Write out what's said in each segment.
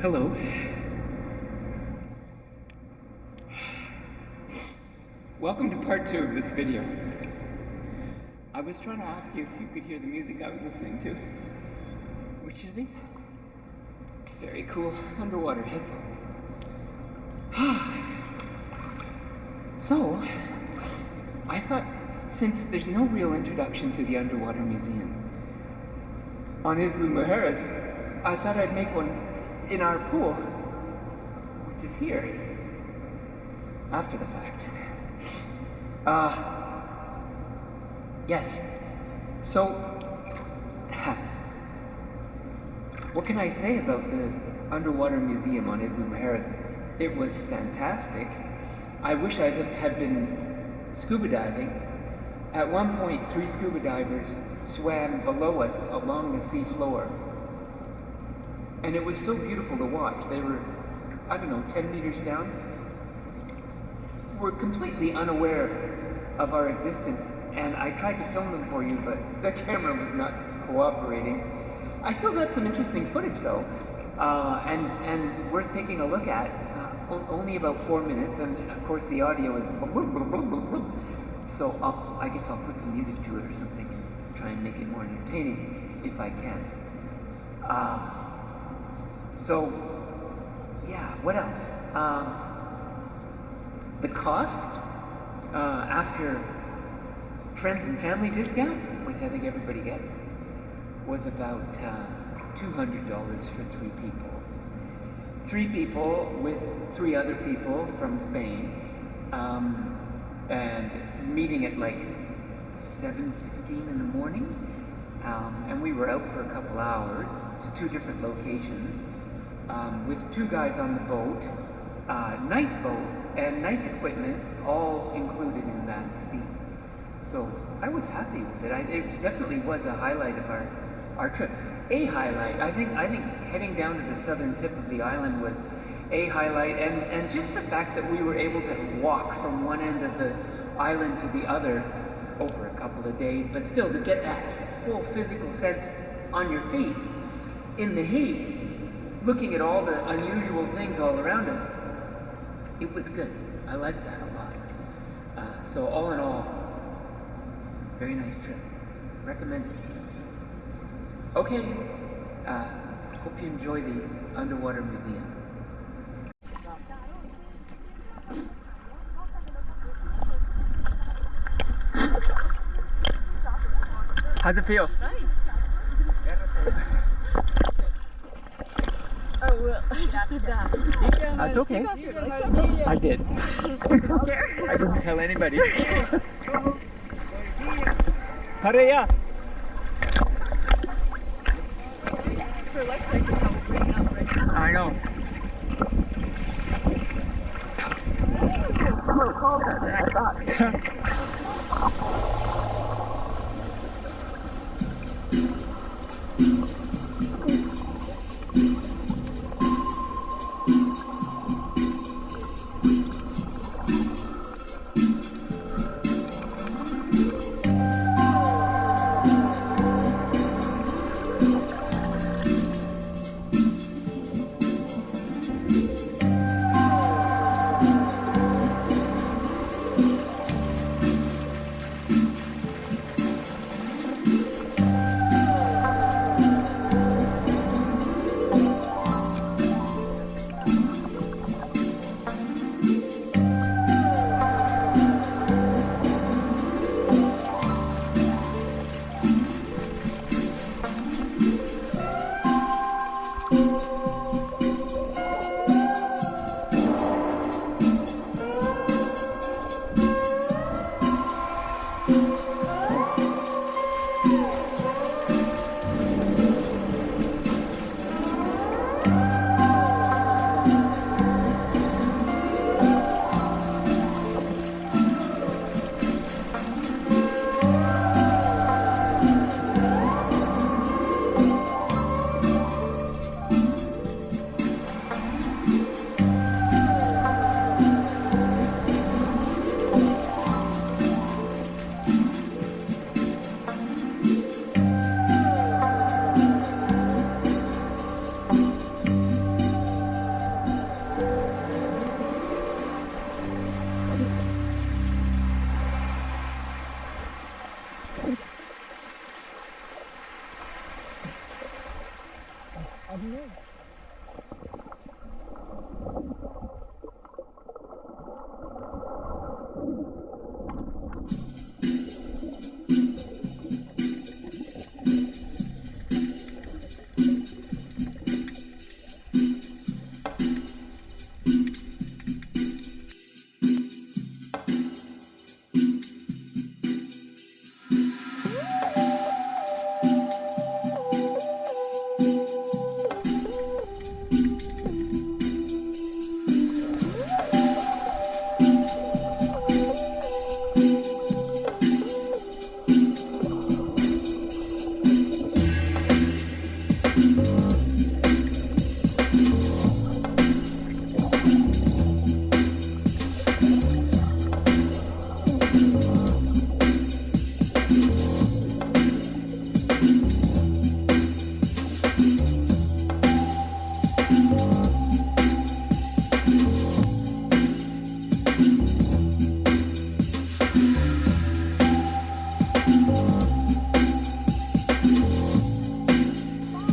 Hello. Welcome to part 2 of this video. I was trying to ask you if you could hear the music I was listening to. Which are these? Very cool underwater headphones. So, I thought since there's no real introduction to the underwater museum on Isla Mujeres, I thought I'd make one in our pool, which is here, after the fact. Yes. So, what can I say about the underwater museum on Isla Mujeres? It was fantastic. I wish I had been scuba diving. At one point, 3 scuba divers swam below us along the sea floor. And it was so beautiful to watch. They were, I don't know, 10 meters down. Were completely unaware of our existence. And I tried to film them for you, but the camera was not cooperating. I still got some interesting footage though, and worth taking a look at. Only about 4 minutes, and of course the audio is so I guess I'll put some music to it or something and try and make it more entertaining if I can. So, yeah, what else? The cost, after friends and family discount, which I think everybody gets, was about $200 for 3 people. 3 people with 3 other people from Spain, and meeting at like 7:15 in the morning, and we were out for a couple hours to 2 different locations, with 2 guys on the boat, nice boat and nice equipment, all included in that fee. So I was happy with it. It definitely was a highlight of our trip. A highlight. I think heading down to the southern tip of the island was a highlight, and just the fact that we were able to walk from one end of the island to the other over a couple of days, but still to get that full physical sense on your feet in the heat, looking at all the unusual things all around us, it was good. I liked that a lot. So all in all, very nice trip. Recommend it. Okay, hope you enjoy the underwater museum. How's it feel? Nice. Oh, well, I just did that. That's okay. I did. I didn't tell anybody. Hurry up! Her legs like it's almost bringing up right now. I know. It's a little colder than I thought.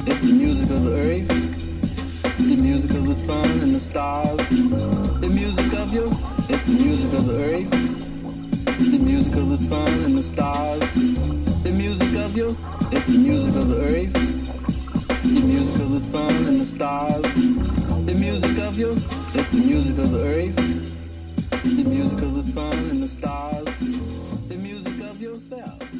It's the music of the earth, the music of the sun and the stars, the music of your, it's the music of the earth, the music of the sun and the stars, the music of your, it's the music of the earth, the music of the sun and the stars, the music of your, it's the music of the earth, the music of the sun and the stars, the music of yourself.